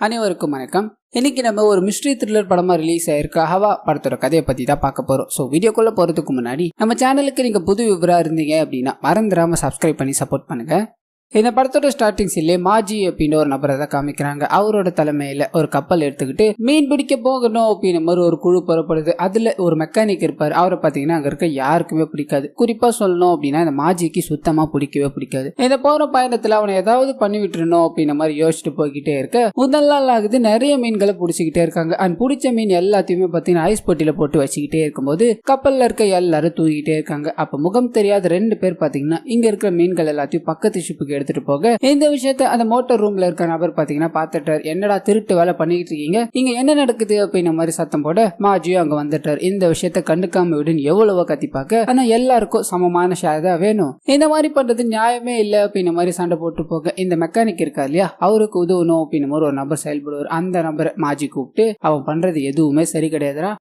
அனைவருக்கும் வணக்கம். இன்னைக்கு நம்ம ஒரு மிஸ்ட்ரி த்ரில்லர் படமா ரிலீஸ் ஆயிருக்க ஹவா படத்தோட கதையை பத்தி தான் பார்க்க போறோம். ஸோ வீடியோக்குள்ள போறதுக்கு முன்னாடி நம்ம சேனலுக்கு நீங்க புது விவரா இருந்தீங்க அப்படின்னா மறந்துடாம சப்ஸ்கிரைப் பண்ணி சப்போர்ட் பண்ணுங்க. இந்த படத்தோட ஸ்டார்டிங் சீன்ல மாஜி அப்படின்னு ஒரு நபரை தான் காமிக்கிறாங்க. அவரோட தலைமையில ஒரு கப்பல் எடுத்துக்கிட்டு மீன் பிடிக்க போகணும் அப்படின்னு மாதிரி ஒரு குழு புறப்படுது. அதுல ஒரு மெக்கானிக் இருப்பாரு. அவரை பாத்தீங்கன்னா அங்க இருக்க யாருக்குமே பிடிக்காது. குறிப்பா சொல்லணும் அப்படின்னா இந்த மாஜிக்கு சுத்தமா பிடிக்கவே பிடிக்காது. இந்த போற பயணத்துல அவனை ஏதாவது பண்ணி விட்டுறணும் அப்படின்ற மாதிரி யோசிச்சுட்டு போய்கிட்டே இருக்க முதல் நாள் ஆகுது. நிறைய மீன்களை பிடிச்சிக்கிட்டே இருக்காங்க. அண்ட் பிடிச்ச மீன் எல்லாத்தையுமே பாத்தீங்கன்னா ஐஸ் பொட்டியில போட்டு வச்சுக்கிட்டே இருக்கும்போது கப்பல்ல இருக்க எல்லாரும் தூங்கிட்டே இருக்காங்க. அப்ப முகம் தெரியாத 2 பேர் பாத்தீங்கன்னா இங்க இருக்கிற மீன்கள் எல்லாத்தையும் பக்கத்து ஷிப்புக்கு எடுத்துட்டு போக இந்த விஷயத்த அந்த மோட்டார் ரூம்ல இருக்க நபர் பாத்தீங்கன்னா பாத்துட்டார். என்னடா திருட்டு வேலை பண்ணிட்டு இருக்கீங்க, இங்க என்ன நடக்குது அப்படின்ற மாதிரி சத்தம் போட மாஜியும் அங்க வந்துட்டார். இந்த விஷயத்த கண்டுக்காம விடுன்னு எவ்வளவோ கத்தி பார்க்க ஆனா எல்லாருக்கும் சமமான ஷேர் தான் வேணும், இந்த மாதிரி பண்றது நியாயமே இல்ல அப்படின்ற மாதிரி சண்டை போட்டு போக இந்த மெக்கானிக் இருக்கா இல்லையா, அவருக்கு உதவணும் அப்படின்னு மாதிரி ஒரு நபர் செயல்படுவார். அந்த நபரை மாஜி கூப்பிட்டு அவன் பண்றது எதுவுமே சரி கிடையாதுடா,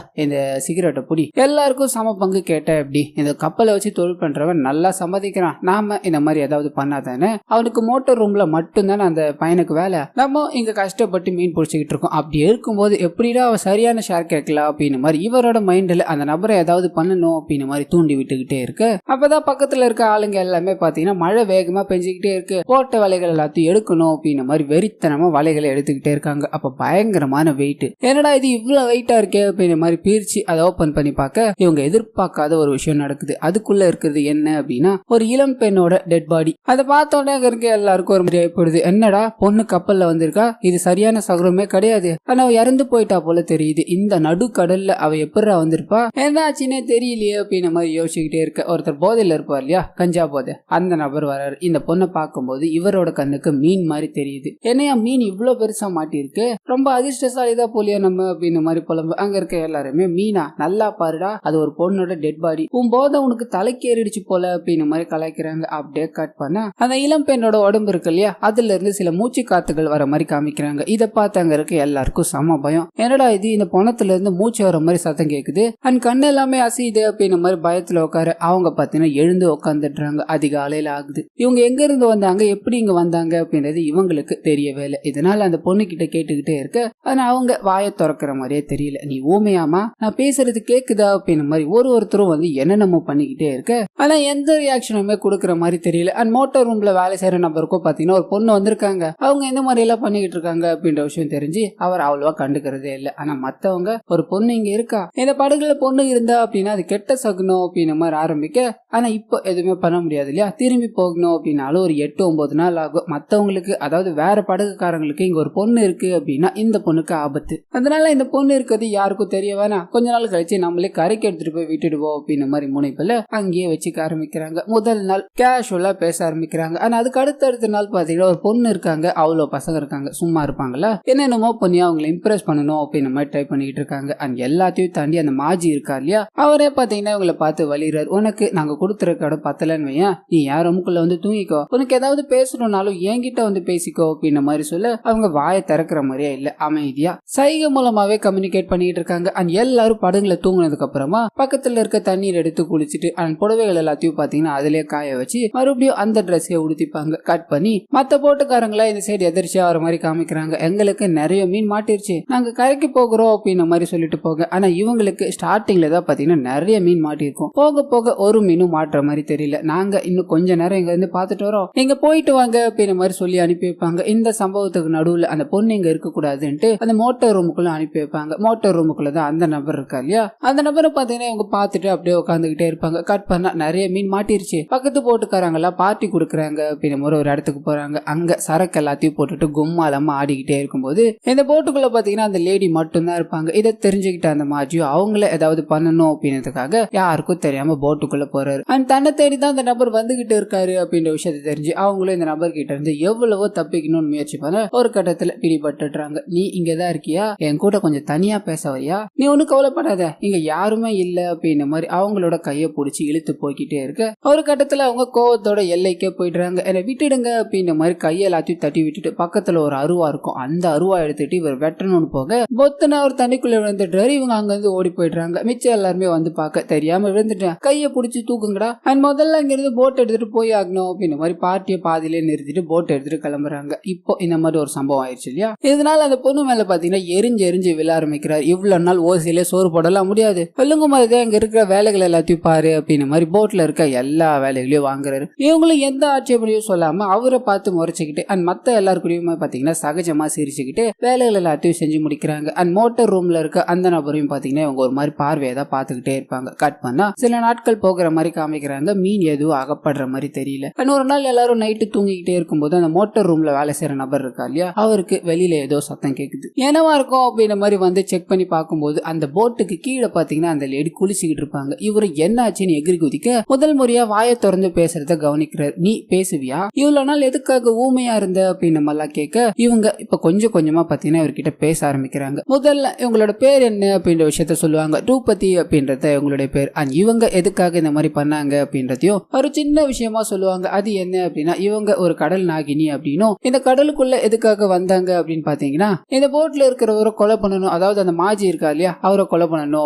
இந்த சிகரெட்டை புடி, எல்லாருக்கும் சம பங்கு கேட்ட எப்படி, இந்த கப்பலை வச்சு தொழில் பண்றவன் நல்லா சம்மதிக்கிறான், நாம இந்த மாதிரி ஏதாவது பண்ணாதானே, அவனுக்கு மோட்டார் ரூம்ல மட்டும்தானே அந்த பையனுக்கு வேலை, நம்ம இங்க கஷ்டப்பட்டு மீன் பிடிச்சிக்கிட்டு இருக்கோம், அப்படி இருக்கும்போது எப்படிடா அவன் சரியான ஷேர் கேட்கலாம் அப்படின்னு மாதிரி இவரோட மைண்ட்ல அந்த நபரை ஏதாவது பண்ணணும் அப்படின்னு மாதிரி தூண்டி விட்டுக்கிட்டே இருக்கு. அப்பதான் பக்கத்துல இருக்க ஆளுங்க எல்லாமே பாத்தீங்கன்னா மழை வேகமா பெஞ்சுக்கிட்டே இருக்கு, போட்ட வலைகள் எல்லாத்தையும் எடுக்கணும் அப்படின்னு மாதிரி வெறித்தனமா வலைகளை எடுத்துக்கிட்டே இருக்காங்க. அப்ப பயங்கரமான வெயிட், என்னடா இது இவ்வளவு வெயிட்டா இருக்கே அப்படின்னு மாதிரி பிரிச்சு அதை ஓபன் பண்ணி பார்க்க இவங்க எதிர்பார்க்காத ஒரு விஷயம் நடக்குது. அதுக்குள்ள இருக்கிறது என்ன அப்படின்னா ஒரு இளம் பெண்ணோட டெட் பாடி. அதை பார்த்தோன்னே இருக்க எல்லாருக்கும் ஒரு மாதிரி ஏற்படுது. என்னடா பொண்ணு கப்பல்ல வந்திருக்கா, இது சரியான சகுனமே கிடையாது, ஆனா அவ இறந்து போயிட்டா போல தெரியுது, இந்த நடுக்கடல்ல அவ எப்படா வந்திருப்பா, என்ன ஆச்சுன்னே தெரியலையே அப்படின்னு மாதிரி யோசிச்சுக்கிட்டே இருக்க ஒருத்தர் போதையில இருப்பார் இல்லையா, கஞ்சா போதை, அந்த நபர் வராரு. இந்த பொண்ணை பார்க்கும்போது இவரோட கண்ணுக்கு மீன் மாதிரி தெரியுது. என்னையா மீன் இவ்வளவு பெருசா மாட்டிருக்கு, ரொம்ப அதிர்ஷ்டசாலிதான் போலியா நம்ம அப்படின்னு மாதிரி புலம்பு. அங்க இருக்க எல்லாருமே மீனா நல்லா பாருடா, அது ஒரு பொண்ணோட டெட் பாடி, உன் போதை உனக்கு தலைக்கேறிடுச்சு போல அப்படின்னு மாதிரி கலாய்க்கிறாங்க. அப்படியே கட் பண்ண அந்த இளம் பெண்ணோட உடம்பு இருக்கு இல்லையா, அதுல இருந்து சில மூச்சு காத்துகள் வர மாதிரி காமிக்கிறாங்க. இதை பார்த்து அங்க இருக்க எல்லாருக்கும் சம பயம். என்னடா இது, இந்த பணத்துல இருந்து மூச்சு வர மாதிரி சத்தம் கேக்குது, அண்ட் கண்ணு எல்லாமே அசையுது அப்படின்னு மாதிரி பயத்துல உட்கார அவங்க பாத்தீங்கன்னா எழுந்து உட்காந்துடுறாங்க. அதிகாலையில ஆகுது. இவங்க எங்க இருந்து வந்தாங்க, எப்படி இங்க வந்தாங்க அப்படின்றது இவங்களுக்கு தெரியவே இல்லை. இதனால அந்த பொண்ணு கிட்ட கேட்டுக்கிட்டே இருக்க ஆனா அவங்க வாயை திறக்கிற மாதிரியே தெரியல. நீ ஊமையாமா, நான் பேசுறது கேக்குதா அப்படின்னு மாதிரி ஒருத்தரும் வந்து என்னென்னமோ பண்ணிக்கிட்டே இருக்க ஆனா எந்த ரியாக்ஷனுமே கொடுக்கற மாதிரி தெரியல. அண்ட் மோட்டார் ரூம்ல வேலை செய்யற நபருக்கும் பாத்தீங்கன்னா ஒரு பொண்ணு வந்திருக்காங்க, அவங்க இந்த மாதிரி எல்லாம் பண்ணிக்கிட்டு இருக்காங்க அப்படின்ற விஷயம் தெரிஞ்சு அவர் அவ்வளவா கண்டுக்கிறதே இல்லை. ஆனா மத்தவங்க ஒரு பொண்ணு இங்க இருக்கா, இந்த படகுல பொண்ணு இருந்தா அப்படின்னா அது கெட்ட சகுனம் அப்படின்னு மாதிரி ஆரம்பிக்க ஆனா இப்போ எதுவுமே பண்ண முடியாது இல்லையா, திரும்பி போகணும் அப்படின்னாலும் ஒரு 8-9 நாள் ஆகும். மத்தவங்களுக்கு அதாவது வேற படகுக்காரங்களுக்கு இங்க ஒரு பொண்ணு இருக்கு அப்படின்னா இந்த பொண்ணுக்கு ஆபத்து, அதனால இந்த பொண்ணு இருக்கிறது யாருக்கும் தெரிய வேணாம், கொஞ்ச நாள் கழிச்சு நம்மளே கரைக்கு எடுத்துட்டு போய் விட்டுடுவோம் அப்படின்னு மாதிரி முனைப்புல அங்கேயே வச்சுக்க ஆரம்பிக்கிறாங்க. முதல் நாள் கேஷுவலா பேச ஆரம்பிக்கிறாங்க. ஆனா அதுக்கு அடுத்த நாள் பாத்தீங்கன்னா ஒரு பொண்ணு இருக்காங்க, அவ்வளவு பசங்க இருக்காங்க, சும்மா இருப்பாங்களா, என்னென்னமோ பண்ணி அவங்களை இம்ப்ரெஸ் பண்ணணும் அப்படின்னு மாதிரி ட்ரை பண்ணிட்டு இருக்காங்க. அண்ட் எல்லாத்தையும் தாண்டி அந்த மாஜி இருக்கா இல்லையா, அவரே பாத்தீங்கன்னா இவங்களை பார்த்து வலிறாரு. உனக்கு நாங்க கொடுத்துருக்க இடம் பத்தலன்னு வையா, நீ யார் ரூமுக்குள்ள வந்து தூங்கிக்கோ, உனக்கு ஏதாவது பேசணும்னாலும் என்கிட்ட வந்து பேசிக்கோ அப்படின்னு மாதிரி சொல்ல அவங்க வாயை திறக்கிற மாதிரியே இல்ல, அமைதியா சைகை மூலமாவே கம்யூனிகேட் பண்ணிட்டு இருக்காங்க. அண்ட் எல்லாரும் படகுல தூங்கினதுக்கு அப்புறமா பக்கத்துல இருக்க தண்ணீர் எடுத்து குளிச்சுட்டு அண்ட் புடவைகள் எல்லாத்தையும் பாத்தீங்கன்னா அதுலயே காய வச்சு மறுபடியும் அந்த ட்ரெஸ்ஸை உடுத்திப்பாங்க. கட் பண்ணி மத்த போட்டுக்காரங்களா இந்த சைடு எதிர்ச்சியா வர மாதிரி காமிக்கிறாங்க. எங்களுக்கு நிறைய மீன் மாட்டிருச்சு, நாங்க கரைக்கு போகிறோம் அப்படின்னு மாதிரி சொல்லிட்டு போக ஆனா இவங்களுக்கு ஸ்டார்டிங்ல தான் பாத்தீங்கன்னா நிறைய மீன் மாட்டிருக்கும். போக போக ஒரு மீனும் மாட்டுற மாதிரி தெரியல. நாங்க இன்னும் கொஞ்ச நேரம் இங்க இருந்து பாத்துட்டு வரோம், நீங்க போயிட்டு வாங்க அப்படின்னு மாதிரி சொல்லி அனுப்பி வைப்பாங்க. இந்த சம்பவத்துக்கு நடுவுல அந்த பொண்ணு இங்க இருக்க கூடாதுன்ட்டு அந்த மோட்டார் ரூமுக்குள்ள அனுப்பி வைப்பாங்க. மோட்டார் ரூமுக்குள்ளதான் அந்த நபர் இருக்கா இல்லையா, அந்த நபரை பாத்தீங்கன்னா இவங்க பாத்துட்டு அப்படியே உட்காந்துக்கிட்டே இருப்பாங்க. கட் பண்ணா நிறைய மீன் மாட்டிருச்சு, பக்கத்து போட்டுக்காரங்களா பார்ட்டி கொடுக்குறாங்க அப்படின்னு ஒரு இடத்துக்கு போறாங்க. அங்க சரக்கு எல்லாத்தையும் போட்டுட்டு கும்மாலமா ஆடிக்கிட்டே இருக்கும்போது இந்த போட்டுக்குள்ள பாத்தீங்கன்னா அந்த லேடி மட்டும்தான் இருப்பாங்க. இதை தெரிஞ்சுக்கிட்ட அந்த மாஜியும் அவங்கள ஏதாவது பண்ணணும் அப்படின்றதுக்காக யாருக்கும் தெரியாம போட்டுக்குள்ள போறாரு. அண்ட் தன்னை தேடிதான் அந்த நபர் வந்துகிட்டு இருக்காரு அப்படின்ற விஷயத்தை தெரிஞ்சு அவங்களும் இந்த நபர் கிட்ட இருந்து எவ்வளவோ தப்பிக்கணும்னு முயற்சி பண்ண ஒரு கட்டத்துல பிடிபட்டுறாங்க. நீ இங்கதான் இருக்கியா, என் கூட கொஞ்சம் தனியா பேச வையா, நீ ஒன்னும் கவலைப்படாத, இங்க யாருமே இல்ல அப்படின்ற மாதிரி அவங்களோட கையை பிடிச்சி இழுத்து போய்கிட்டே இருக்க ஒரு கட்டத்துல அவங்க கோவத்தோட எல்லைக்கே போயிடுறாங்க. கேக்குறாங்க, என்னை விட்டுடுங்க அப்படின்ற மாதிரி கையை எல்லாத்தையும் தட்டி விட்டுட்டு பக்கத்துல ஒரு அருவா இருக்கும், அந்த அருவா எடுத்துட்டு இவர் வெட்டணும்னு போக பொத்துனா அவர் தண்ணிக்குள்ள விழுந்துட்டாரு. இவங்க அங்க இருந்து ஓடி போயிடுறாங்க. மிச்சம் எல்லாருமே வந்து பார்க்க தெரியாம விழுந்துட்டேன், கையை பிடிச்சி தூக்குங்கடா அண்ட் முதல்ல அங்க இருந்து போட் எடுத்துட்டு போய் ஆகணும் அப்படின்ற மாதிரி பார்ட்டியை பாதியிலே நிறுத்திட்டு போட் எடுத்துட்டு கிளம்புறாங்க. இப்போ இந்த மாதிரி ஒரு சம்பவம் ஆயிடுச்சு இல்லையா. இதனால அந்த பொண்ணு மேல பாத்தீங்கன்னா எரிஞ்சு எரிஞ்சு விழ ஆரம்பிக்கிறார். இவ்வளவு நாள் ஓசியிலே சோறு போடலாம் முடியாது, வெள்ளுங்க மாதிரி அங்க இருக்கிற வேலைகள் எல்லாத்தையும் பாரு அப்படின்ற மாதிரி போட்ல இருக்க எல்லா வேலைகளையும் வாங்குறாரு. இவங்களும் எந்த ஆட்சேபனையும் சொல்லாம அவரை பார்த்து முறைச்சுக்கிட்டு அண்ட் மத்த எல்லாருக்குள்ளயுமே பாத்தீங்கன்னா சகஜமா சிரிச்சுக்கிட்டு வேலைகள் எல்லாத்தையும் செஞ்சு முடிக்கிறாங்க. அண்ட் மோட்டர் ரூம்ல இருக்க அந்த நபரையும் பாத்தீங்கன்னா இவங்க ஒரு மாதிரி பார்வையை தான் பாத்துக்கிட்டே இருப்பாங்க. கட் பண்ணா சில நாட்கள் போகிற மாதிரி காமிக்கிறாங்க. மீன் எதுவும் அகப்படுற மாதிரி தெரியல. அண்ட் ஒரு நாள் எல்லாரும் நைட்டு தூங்கிக்கிட்டே இருக்கும்போது அந்த மோட்டர் ரூம்ல வேலை செய்யற நபர் இருக்கா இல்லையா, அவருக்கு வெளியில ஏதோ சத்தம் கேக்குது. என்னவா இருக்கும் அப்படின்ற மாதிரி வந்து செக் பண்ணி பார்க்கும்போது அந்த போட்டுக்கு கீழே பாத்தீங்கன்னா அந்த லேடி குளிச்சுக்கிட்டு இருப்பாங்க. இவரு என்ன ஆச்சுன்னு எகிரி குதிக்க முதல் முறையா வாயை திறந்து பேசுறத கவனிக்கிறார். நீ பேசுவியா, இவ்வளவு நாள் எதுக்காக ஊமையா இருந்த அப்படின்னு நம்மளாம் கேட்க இவங்க இப்ப கொஞ்சம் கொஞ்சமா பாத்தீங்கன்னா இவர்கிட்ட பேச ஆரம்பிக்கிறாங்க. முதல்ல இவங்களோட பேர் என்ன அப்படின்ற விஷயத்த சொல்லுவாங்க, டூபதி அப்படின்றத இவங்களுடைய பேர். அண்ட் இவங்க எதுக்காக இந்த மாதிரி பண்ணாங்க அப்படின்றதையும் ஒரு சின்ன விஷயமா சொல்லுவாங்க. அது என்ன அப்படின்னா இவங்க ஒரு கடல் நாகினி அப்படின்னும் இந்த கடலுக்குள்ள எதுக்காக வந்தாங்க அப்படின்னு பாத்தீங்கன்னா இந்த போட்ல இருக்கிறவரை கொலை பண்ணணும், அதாவது அந்த மாஜி இருக்கா இல்லையா அவரை கொலை பண்ணணும்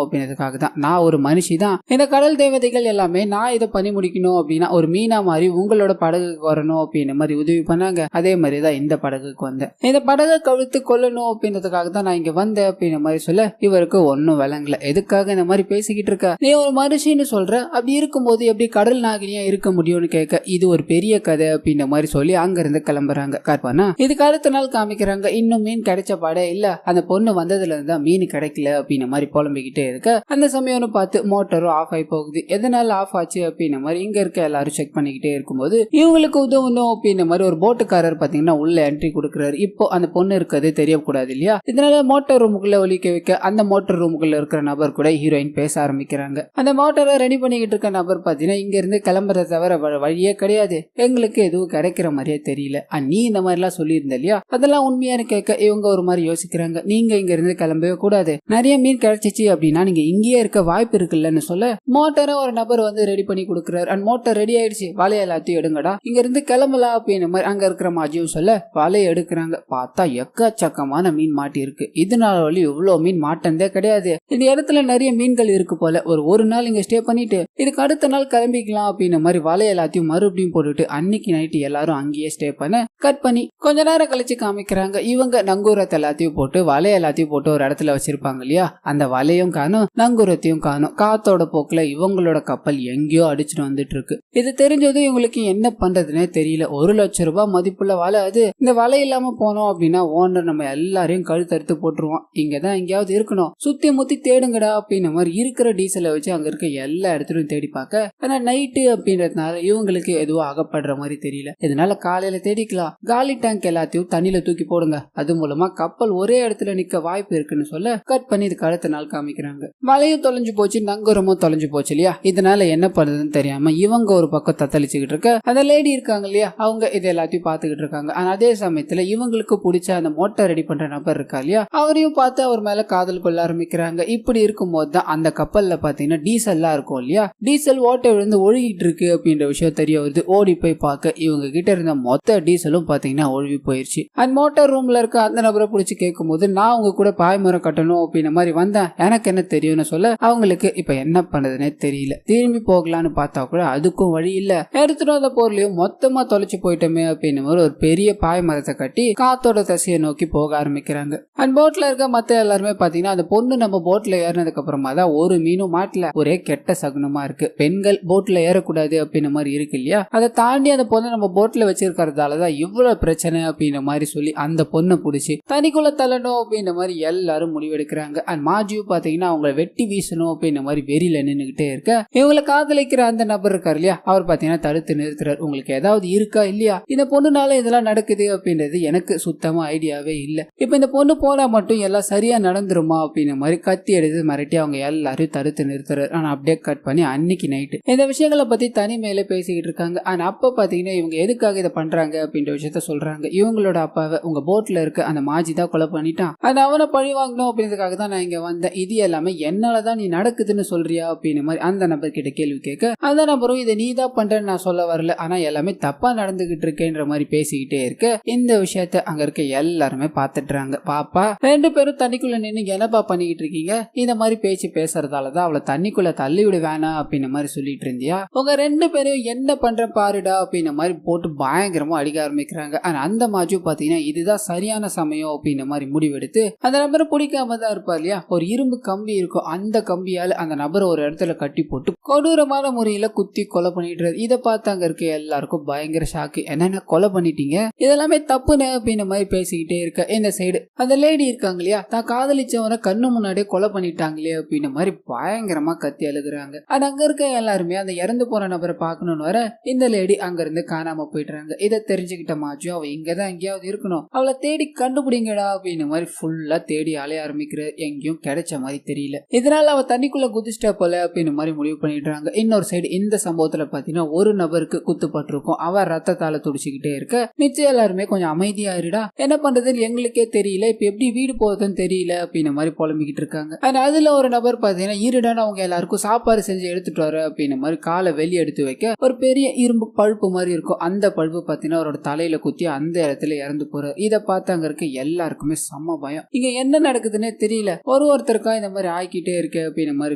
அப்படின்றதுக்காக தான். நான் ஒரு மனுஷி தான், இந்த கடல் தேவதைகள் எல்லாமே நான் இதை பண்ணி முடிக்கணும் அப்படின்னா ஒரு மீனா மாதிரி உங்களோட படகுக்கு வரணும் அப்படின்ற மாதிரி உதவி பண்ணாங்க. அதே மாதிரிதான் இந்த படகுக்கு வந்தேன், இந்த படகை கவிழ்த்து கொல்லணும் அப்படின்றதுக்காக தான் நான் இங்க வந்தேன் அப்படின்ற மாதிரி சொல்ல இவருக்கு ஒன்னும் விளங்கல. எதுக்காக இந்த மாதிரி பேசிக்கிட்டு இருக்க, நீ ஒரு மனுஷன்னு சொல்ற, அப்படி இருக்கும்போது எப்படி கடல் நாகினியா இருக்க முடியும்னு கேட்க இது ஒரு பெரிய கதை அப்படின்ற மாதிரி சொல்லி அங்க இருந்து கிளம்புறாங்க. கார்பானா இதுக்கு அடுத்த நாள் காமிக்கிறாங்க, இன்னும் மீன் கிடைச்ச பாடே இல்ல, அந்த பொண்ணு வந்ததுல இருந்தா மீன் கிடைக்கல அப்படின்ற மாதிரி புலம்பிக்கிட்டே இருக்க அந்த சமயம்னு பார்த்து மோட்டரும் ஆஃப் ஆகி போகுது. எதனால ஆஃப் ஆச்சு அப்படின்ற மாதிரி இங்க இருக்க எல்லாரும் செக் பண்ணிக்கிட்டே இருக்கும்போது இவங்களுக்கு உதவணும் அப்படின்ற மாதிரி ஒரு போட்டுக்காரர் பாத்தீங்கன்னா உள்ள என்ட்ரி கொடுக்குறாரு. இப்போ அந்த பொண்ணு இருக்கிறது தெரியக்கூடாது இல்லையா, இதனால மோட்டர் ரூமுக்குள்ள ஒலிக்க வைக்க அந்த மோட்டர் ரூமுக்குள்ள இருக்கிற நபர் கூட ஹீரோயின் பேச ஆரம்பிக்கிறாங்க. அந்த மோட்டரை ரெடி பண்ணிக்கிட்டு இருக்க நபர் பாத்தீங்கன்னா இங்க இருந்து கிளம்புறத தவிர வழியே கிடையாது, எங்களுக்கு எதுவும் கிடைக்கிற மாதிரியே தெரியல, நீ இந்த மாதிரி எல்லாம் சொல்லியிருந்த இல்லையா அதெல்லாம் உண்மையானு கேட்க இவங்க ஒரு மாதிரி யோசிக்கிறாங்க. நீங்க இங்க இருந்து கிளம்பவே கூடாது, நிறைய மீன் கிடைச்சிச்சு அப்படின்னா நீங்க இங்கேயே இருக்க வாய்ப்பு இருக்குல்லன்னு சொல்ல மோட்டரை ஒரு நபர் வந்து ரெடி பண்ணி கொடுக்குறாரு. அண்ட் மோட்டர் ரெடி ஆயிடுச்சு, வலையை எல்லாத்தையும் எடுங்கடா, இங்க இருந்து கிளம்பலாம் அப்படின்னு மாதிரி அங்க இருக்கிற மாஜியும் சொல்ல வலையை எடுக்கிறாங்க. பார்த்தா எக்கச்சக்கமான மீன் மாட்டி இருக்கு. இதனால வழி இவ்வளவு மீன் மாட்டந்தே கிடையாது, இந்த இடத்துல நிறைய மீன்கள் இருக்கு போல, ஒரு நாள் இங்க ஸ்டே பண்ணிட்டு இதுக்கு அடுத்த நாள் கிளம்பிக்கலாம் அப்படின்னு மாதிரி வலையை எல்லாத்தையும் மறுபடியும் போட்டுட்டு அன்னைக்கு நைட்டு எல்லாரும் அங்கேயே ஸ்டே பண்ண கட் பண்ணி கொஞ்ச நேரம் கழிச்சு காமிக்கிறாங்க. இவங்க நங்கூரத்தை எல்லாத்தையும் போட்டு வலையை எல்லாத்தையும் போட்டு ஒரு இடத்துல வச்சிருப்பாங்க இல்லையா, அந்த வலையும் காணும் நங்கூரத்தையும் காணும். காத்தோட போக்குல இவங்களோட கப்பல் எங்கேயோ அடிச்சுட்டு வந்துட்டு இருக்கு. இது தெரிஞ்சதும் இவங்களுக்கு என்ன பண்றதுன்னே தெரியல. 1 லட்சம் ரூபாய் மதிப்புள்ள வலை அது, இந்த வலை இல்லாம போனோம் அப்படின்னா ஓனர் நம்ம எல்லாரையும் கழுத்தறுத்து போட்டுருவான், இங்கதான் எங்கேயாவது இருக்கணும், சுத்தி முத்தி தேடுங்கடா அப்படின்ற மாதிரி இருக்கிற டீசலை வச்சு அங்க இருக்க எல்லா இடத்துலயும் தேடி பார்க்க ஆனா நைட்டு அப்படின்றதுனால இவங்களுக்கு எதுவும் அகப்படுற மாதிரி தெரியல. இதனால காலையில தேடிக்கலாம், காலி டேங்க் எல்லாத்தையும் தண்ணியில தூக்கி போடுங்க, அது மூலமா கப்பல் ஒரே இடத்துல நிக்க வாய்ப்பு இருக்குன்னு சொல்ல கட் பண்ணி இதுக்கு அடுத்த நாள் காமிக்கிறாங்க. வலையும் தொலைஞ்சு போச்சு, நங்கூரமும் தொலைஞ்சு போச்சு இல்லையா, இதனால என்ன பண்றதுன்னு தெரியாம இவங்க ஒரு பக்கம் தத்தளிச்சுக்கிட்டு இருக்க அந்த லேடி இருக்காங்க இல்லையா அவங்க இது எல்லாத்தையும் பாத்துக்கிட்டு இருக்காங்க. ஆனா அதே சமயத்துல இவங்களுக்கு பிடிச்ச அந்த மோட்டார் ரெடி பண்ற நபர் இருக்கா இல்லையா அவரையும் பார்த்து அவர் மேல காதல் கொள்ள ஆரம்பிக்கிறாங்க. இப்படி இருக்கும்போது தான் அந்த கப்பல்ல பாத்தீங்கன்னா டீசல்லாம் இருக்கும் இல்லையா, டீசல் ஓட்டை விழுந்து ஒழுகிட்டு இருக்கு அப்படின்ற விஷயம் தெரிய வருது. ஓடி போய் பார்க்க இவங்க கிட்ட இருந்த மொத்த டீசலும் பாத்தீங்கன்னா ஒழுகி போயிருச்சு. அந்த மோட்டார் ரூம்ல இருக்க அந்த நபரை பிடிச்சி கேட்கும் போது நான் உங்க கூட பாய்மரம் கட்டணும் அப்படின்ற மாதிரி வந்தேன், எனக்கு என்ன தெரியும்னு சொல்ல அவங்களுக்கு இப்ப என்ன பண்றதுன்னே தெரியல. திரும்பி போகலான்னு பார்த்தா கூட அதுக்கும் வழி இல்ல, எடுத்துட்டு வந்த பொருளையும் மொத்தமா தொலைச்சு போயிட்டோமே அப்படின்னு ஒரு பெரிய பாய்மரத்தை கட்டி காத்தோட திசையை நோக்கி போக ஆரம்பிக்கிறாங்க. அந்த போட்ல இருக்க மத்த எல்லாருமே பாத்தீங்கன்னா அந்த பொண்ணு நம்ம போட்ல ஏறினதுக்கு அப்புறமா தான் ஒரு மீனும் மாட்டல, ஒரே கெட்ட சகுனமா இருக்கு, பெண்கள் போட்ல ஏறக்கூடாது அப்படின்ற மாதிரி இருக்கு இல்லையா, அதை தாண்டி அந்த பொண்ணு நம்ம போட்ல வச்சிருக்கிறதாலதான் இவ்வளவு பிரச்சனை அப்படின்ற மாதிரி சொல்லி அந்த பொண்ணை பிடிச்சி தனிக்குள்ள தள்ளணும் அப்படின்ற மாதிரி எல்லாரும் முடிவெடுக்கிறாங்க. அண்ட் மாஜியும் பாத்தீங்கன்னா அவங்களை வெட்டி வீசணும் அப்படின்ற மாதிரி வெறியில நின்னுகிட்டே இருக்க இவங்களை காதலிக்கிற அந்த நபர் இருக்காரு இல்லையா அவர் பாத்தீங்கன்னா தடுத்து நிறுத்துறாரு. உங்களுக்கு ஏதாவது இருக்கா இல்லையா, இந்த பொண்ணுனால இதெல்லாம் நடக்குது அப்படின்றது எனக்கு சுத்தமா ஐடியாவே இல்ல, இப்ப இந்த பொண்ணு போனா மட்டும் எல்லாம் சரியா நடந்துருமா அப்படின்ற மாதிரி கத்தி எடுத்து மிரட்டி அவங்க எல்லாரும் தடுத்து நிறுத்துறாரு. ஆனா அப்படியே கட் பண்ணி அன்னைக்கு நைட்டு இந்த விஷயங்களை பத்தி தனிமையில பேசிக்கிட்டு இருக்காங்க. ஆனா அப்ப பாத்தீங்கன்னா இவங்க எதுக்காக இதை பண்றாங்க அப்படின்ற விஷயத்த சொல்றாங்க. இவங்களோட அப்பாவை உங்க போட்ல இருக்க அந்த மாஜி தான் கொலை பண்ணிட்டான், அது அவனை பழி வாங்கணும் அப்படின்றதுக்காக தான் நான் இங்க வந்தேன், இது எல்லாமே என்னாலதான் நீ நடக்குதுன்னு சொல்றியா அப்படின்னு மாதிரி அந்த நபர் கிட்ட கேள்வி கேட்க அந்த நபரும் இதை நீ தான் பண்றேன்னு நான் சொல்ல வரல, ஆனா எல்லாமே தப்பா நடந்துகிட்டு இருக்கேன்ற மாதிரி பேசிக்கிட்டே இருக்க இந்த விஷயத்த அங்க இருக்க எல்லாருமே பாத்துட்டுறாங்க. பாப்பா 2 பேரும் தண்ணிக்குள்ள நின்னு என்னப்பா பண்ணிக்கிட்டு இருக்கீங்க, இந்த மாதிரி பேச்சு பேசுறதாலதான் அவளை தண்ணிக்குள்ள தள்ளி விட வேணாம் அப்படின்ற மாதிரி சொல்லிட்டு இருந்தியா, உங்க 2 பேரும் என்ன பண்ற பாருடா அப்படின்ற மாதிரி போட்டு பயங்கரமா அடிக்க ஆரம்பிக்கிறாங்க. அந்த மாஜு பாத்தீங்கன்னா இதுதான் சரியான சமயம் அப்படின்ற மாதிரி முடிவெடுத்து அந்த நபரை பிடிக்காம தான் இருப்பா இல்லையா, ஒரு இரும்பு கம்பி இருக்கும், அந்த கம்பியால அந்த நபரை ஒரு இடத்துல கட்டி போட்டு கொடூரமான முறையில குத்தி கொலை பண்ணிட்டு இதை பார்த்து அங்க இருக்க எல்லாருக்கும் பயங்கர ஷாக்கு. என்னென்ன கொலை பண்ணிட்டீங்க, இதெல்லாமே தப்புன்னு அப்படின்ற மாதிரி பேசிக்கிட்டே இருக்க இந்த சைடு அந்த லேடி இருக்காங்க இல்லையா, தான் காதலிச்சவனை கண்ணு முன்னாடியே கொலை பண்ணிட்டாங்களே அப்படின்ற மாதிரி பயங்கரமா கத்தி அழுகுறாங்க. அங்க இருக்க எல்லாருமே அந்த இறந்து போற நபரை பார்க்கணும்னு வர இந்த லேடி அங்க இருந்து காணாம போயிடுறாங்க. இதை தெரிஞ்சுக்கிட்ட மாஜு அவ இங்கதான் எங்கேயாவது இருக்கணும், அவளை தேடி கண்டுபிடிங்கடா அப்படின்ற மாதிரி ஃபுல்லா தேடி அலைய ஆரம்பிக்கிற, எங்கேயும் கிடைச்ச மாதிரி தெரியல. இதனால அவ தண்ணிக்குள்ள குதிச்சிட்டா போல அப்படின்ற மாதிரி முடிவு பண்ணிடுறாங்க. இன்னொரு சைடு இந்த சம்பவத்துல பாத்தீங்கன்னா ஒரு நபருக்கு குத்துப்பட்டிருக்கும், அவ ரத்தத்தால துடிச்சுக்கிட்டே இருக்க மிச்சம் எல்லாருமே கொஞ்சம் அமைதியாயிருடா, என்ன பண்றதுன்னு எங்களுக்கே தெரியல, இப்ப எப்படி வீடு போகுதுன்னு தெரியல அப்படின்ற மாதிரி புலம்பிக்கிட்டு இருக்காங்க. அதுல ஒரு நபர் பாத்தீங்கன்னா இருடான அவங்க எல்லாருக்கும் சாப்பாடு செஞ்சு எடுத்துட்டு வர அப்படின்ற மாதிரி காலை வெளியே எடுத்து வைக்க ஒரு பெரிய இரும்பு பழுப்பு மாதிரி இருக்கும், அந்த பழுப்பு பாத்தீங்கன்னா அவரோட தலையில குத்தி அந்த இடத்துல இறந்து போறாரு. இதை பார்த்து அங்க இருக்க எல்லாருக்குமே செம்ம பயம், இங்க என்ன நடக்குதுன்னே தெரியல, ஒருத்தருக்கா இந்த மாதிரி ஆக்கிட்டே இருக்கு அப்படின்ற மாதிரி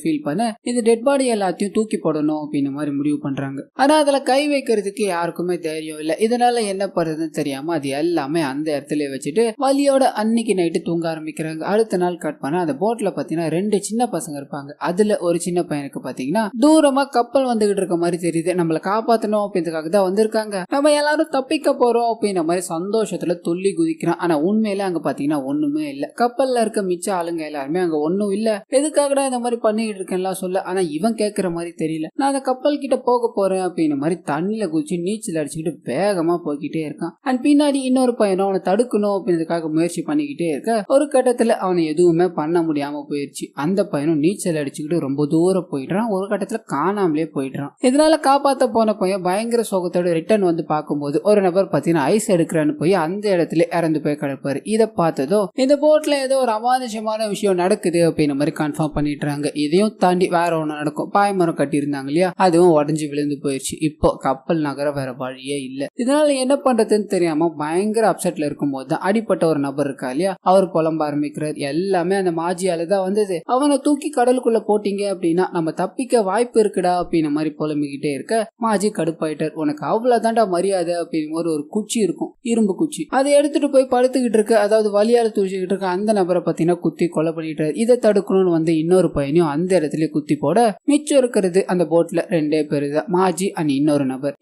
ஃபீல் பண்ண இந்த டெட் பாடி எல்லாத்தையும் தூக்கி போடணும் அப்படின்ற மாதிரி முடிவு பண்றாங்க. ஆனா அதுல கை வைக்கிறதுக்கு யாருக்குமே தைரியம் இல்ல. இதனால என்ன பண்றதுன்னு தெரியாம அது எல்லாமே அந்த இடத்துல வச்சுட்டு வலியோட அன்னைக்கு நைட்டு தூங்க ஆரம்பிக்கிறாங்க. அடுத்த நாள் கட் பண்ண அந்த போட்ல பாத்தீங்கன்னா 2 சின்ன பசங்க இருப்பாங்க. அதுல ஒரு சின்ன பையனுக்கு பாத்தீங்கன்னா தூரமா கப்பல் வந்துகிட்டு இருக்க மாதிரி தெரியுது, நம்மள காப்பாத்தணும் அப்படின்றதுக்காக தான் வந்திருக்காங்க, நம்ம எல்லாரும் தப்பிக்க போறோம் அப்படின்ற மாதிரி சந்தோஷத்துல துள்ளி குதிக்கிறான். ஆனா உண்மையில அங்க பாத்தீங்கன்னா ஒண்ணுமே இல்ல, கப்பல்ல இருக்க மிச்ச ஆளுங்க எல்லாருமே அங்க ஒண்ணும் இல்ல, எதுக்காகடா இந்த மாதிரி பண்ணிட்டு இருக்கேன்லாம் சொல்ல, ஆனா இவன் கேட்கிற மாதிரி தெரியல, நான் அந்த கப்பல் கிட்ட போக போறேன் அப்படின்ற மாதிரி தண்ணியில குதிச்சு நீச்சல் அடிச்சுக்கிட்டு வேகமா போய்கிட்டே இருக்கான். பின்னாடி இன்னொரு பையனும் அவனை தடுக்கணும் அப்படின்றதுக்காக முயற்சி பண்ணிக்கிட்டே இருக்க ஒரு கட்டத்துல அவனை எதுவுமே பண்ண முடியாம போயிருச்சு. அந்த பையனும் நீச்சல் அடிச்சுக்கிட்டு ரொம்ப தூரம் போயிடுறான், ஒரு கட்டத்துல காணாமலே போயிடுறான். இதனால காப்பாத்த போன பையன் பயங்கர சோகத்தோட ரிட்டர்ன் வந்து பார்க்கும்போது ஒரு நபர் பாத்தீங்கன்னா ஐஸ் எடுக்கிறான்னு போய் அந்த இடத்துல இறந்து போய் கிடப்பாரு. இதை பார்த்ததோ இந்த போட்ல ஏதோ ஒரு அமானுஷமான விஷயம் நடக்குது அப்படின்ற மாதிரி கன்ஃபார்ம் பண்ணிடுறாங்க. இதையும் தாண்டி வேற ஒண்ணு நடக்கும், பாய்மரம் கட்டி இருந்தாங்க இல்லையா, அதுவும் உடஞ்சு விழுந்து போயிடுச்சு. இப்போ கப்பல் நகர வேற வழியே இல்ல. இதனால என்ன பண்றதுன்னு தெரியாம பயங்கர அப்செட்ல இருக்கும்போது தான் அடிப்பட்ட ஒரு நபர் இருக்கா இல்லையா, அவர் புலம்ப ஆரம்பிக்கிறார். எல்லாமே அந்த மாஜியால தான் வந்தது, அவனை தூக்கி கடலுக்குள்ள போட்டீங்க அப்படின்னா நம்ம தப்பிக்க வாய்ப்பு இருக்குடா அப்படின்ற மாதிரி புலம்பிக்கிட்டே இருக்க மாஜி கடுப்பாயிட்டார். உனக்கு அவ்வளவுதான்டா மரியாதை அப்படின்னு ஒரு குச்சி இருக்கும், இரும்பு குச்சி, அதை எடுத்துட்டு போய் படுத்துக்கிட்டு இருக்க, அதாவது வலியால துடிச்சுக்கிட்டு இருக்க அந்த நபரை பத்தினா குத்தி கொலை பண்ணிட்டாரு. இதை தடுக்கணும்னு வந்து இன்னொரு பையனையும் அந்த இடத்துல குத்தி போட மிச்சம் இருக்கிறது அந்த போட்ல 2 பேரு தான், மாஜி அண்ட் இன்னொரு நபர்.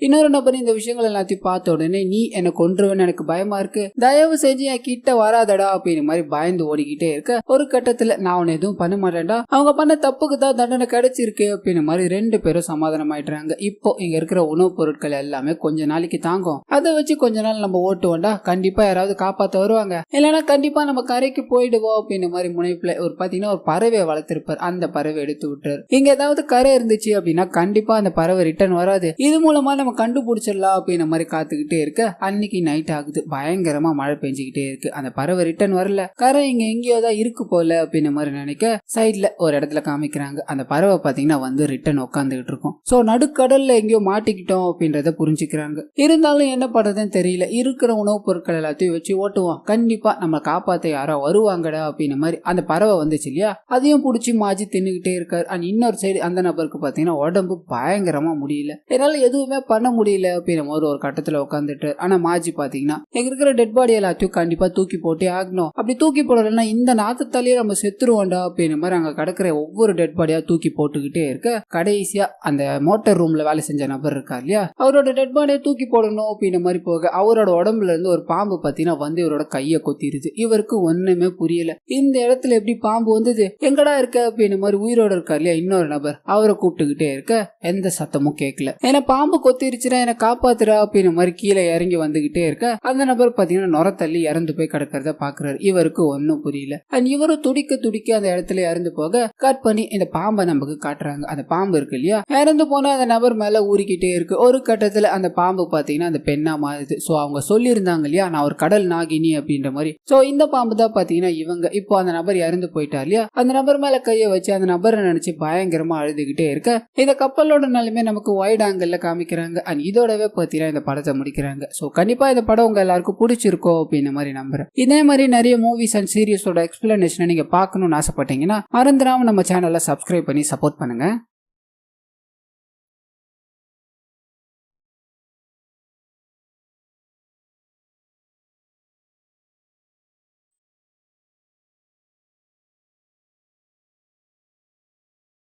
இந்த விஷயங்கள் எல்லாத்தையும் பார்த்த உடனே நீ என்ன கொன்றுவன்னு எனக்கு பயமா இருக்கு, தயவு செஞ்சு என் கிட்ட வராதடா அப்படின்னு மாதிரி பயந்து ஓடிக்கிட்டே இருக்க ஒரு கட்டத்துல நான் அவனை எதுவும் பண்ண மாட்டேன்டா, அவங்க பண்ண தப்புக்கு தான் தண்டனை கிடைச்சிருக்கு அப்படின்னு மாதிரி 2 பேரும் சமாதானம் ஆயிடுறாங்க. இப்போ இங்க இருக்கிற உணவுப் பொருட்கள் எல்லாமே கொஞ்ச நாளைக்கு தாங்கும், அதை வச்சு கொஞ்ச நாள் நம்ம ஓட்டுவோம்டா, கண்டிப்பா யாராவது காப்பாத்த வருவாங்க, இல்லைன்னா கண்டிப்பா நம்ம கரைக்கு போயிடுவோம் அப்படின்னு மாதிரி முனைப்புல ஒரு பாத்தீங்கன்னா ஒரு பறவை வளர்த்திருப்பார், அந்த பறவை எடுத்து விட்டார். இங்க ஏதாவது கரை இருந்துச்சு அப்படின்னா கண்டிப்பா அந்த பறவை ரிட்டர்ன் வராது, இது மூலமா நம்ம கண்டுபிடிச்சிடலாம் அப்படின்ற மாதிரி காத்துக்கிட்டே இருக்க அன்னைக்கு நைட் ஆகுது, பயங்கரமா மழை பெஞ்சுக்கிட்டே இருக்கு, அந்த பறவை ரிட்டர்ன் வரல, கரை இங்க எங்கேயோ தான் இருக்கு போல அப்படின்ற மாதிரி நினைக்க சைட்ல ஒரு இடத்துல காமிக்கிறாங்க. அந்த பறவை பாத்தீங்கன்னா வந்து ரிட்டர்ன் உட்காந்துக்கிட்டு இருக்கும். சோ நடுக்கடல்ல எங்கேயோ மாட்டிக்கிட்டோம் அப்படின்றத புரிஞ்சுக்கிறாங்க. இருந்தாலும் என்ன பண்றதுன்னு தெரியல, இருக்கிற உணவுப் பொருட்கள் எல்லாத்தையும் வச்சு ஓட்டுவோம், கண்டிப்பா நம்ம காப்பாத்த யாரோ வருவாங்கடா அப்படின்ற மாதிரி அந்த பறவை வந்துச்சு இல்லையா, அதையும் புடிச்சு மாஜி தின்னுகிட்டே இருக்காரு. இன்னொரு சைடு அந்த நபருக்கு பாத்தீங்கன்னா உடம்பு பயங்கரமா முடியல, என்னால எதுவுமே பண்ண முடியல அப்படின்ற மாதிரி ஒரு கட்டத்துல உட்காந்துட்டு. ஆனா மாஜி பாத்தீங்கன்னா எங்க இருக்கிற டெட் பாடி எல்லாத்தையும் கண்டிப்பா தூக்கி போட்டே ஆகணும், அப்படி தூக்கி போடலன்னா இந்த நாத்தத்தாலேயே நம்ம செத்துருவோண்டா அப்படின்ற மாதிரி அங்க கிடக்கிற ஒவ்வொரு டெட் பாடியா தூக்கி போட்டுக்கிட்டே இருக்க கடைசியா அந்த மோட்டார் ரூம்ல வேலை செஞ்ச நபர் இருக்கா இல்லையா, அவரோட டெட் பாடியை தூக்கி போடணும் அப்படின்ற மாதிரி போக அவரோட உடம்புல இருந்து ஒரு பாம்பு பாத்தீங்கன்னா வந்து இவரோட கையை கொத்திருது. இவருக்கு ஒண்ணுமே புரியல, இந்த இடத்துல எப்படி பாம்பு வந்தது, எங்கடா இருக்க அப்படின்ற மாதிரி உயிரோட இருக்கா இல்லையா இன்னொரு நபர், அவரை கூப்பிட்டுக்கிட்டே இருக்க எந்த சத்தமும் கேட்கல. ஏன்னா பாம்பு கொத்திருச்சுன்னா என்ன காப்பாத்துறா அப்படின்ற மாதிரி கீழே இறங்கி வந்துகிட்டே இருக்க அந்த நபர் பாத்தீங்கன்னா நொர தள்ளி இறந்து போய் கிடக்கிறத பாக்குறாரு. இவருக்கு ஒன்னும் புரியல. இவரும் துடிக்க துடிக்க அந்த இடத்துல இறந்து போக கட் பண்ணி இந்த பாம்பை நமக்கு காட்டுறாங்க. அந்த பாம்பு இருக்கு இல்லையா, இறந்து போன அந்த நபர் மேல ஊறிக்கிட்டே இருக்கு. ஒரு கட்டத்துல அந்த பாம்பு பாத்தீங்கன்னா அந்த பெண்ணா மாறுது. சோ அவங்க சொல்லி இருந்தாங்க இல்லையா நான் ஒரு கடல் நாகினி அப்படின்ற மாதிரி, சோ இந்த பாம்பு தான் பாத்தீங்கன்னா இவங்க. இப்போ அந்த நபர் இறந்து போயிட்டார் இல்லையா, அந்த நபர் மேல கையை வச்சு அந்த நபரை நினைச்சு பயங்கரமா அழுதுகிட்டே இருக்க இந்த கப்பலோட நிலைமை நமக்கு வைட் ஆங்கிள் காமிக்கிறாங்க. அண்ட் இதோடவே பார்த்தீங்கன்னா இந்த படத்தை முடிக்கிறாங்க. ஸோ கண்டிப்பாக இந்த படம் உங்கள் எல்லாருக்கும் பிடிச்சிருக்கோம் அப்படின்ற மாதிரி நம்புறேன். இதே மாதிரி நிறைய மூவிஸ் அண்ட் சீரிஸோட எக்ஸ்பிளனேஷனை நீங்கள் பார்க்கணும்னு ஆசைப்பட்டீங்கன்னா மறந்துடாம நம்ம சேனலை சப்ஸ்கிரைப் பண்ணி சப்போர்ட் பண்ணுங்க.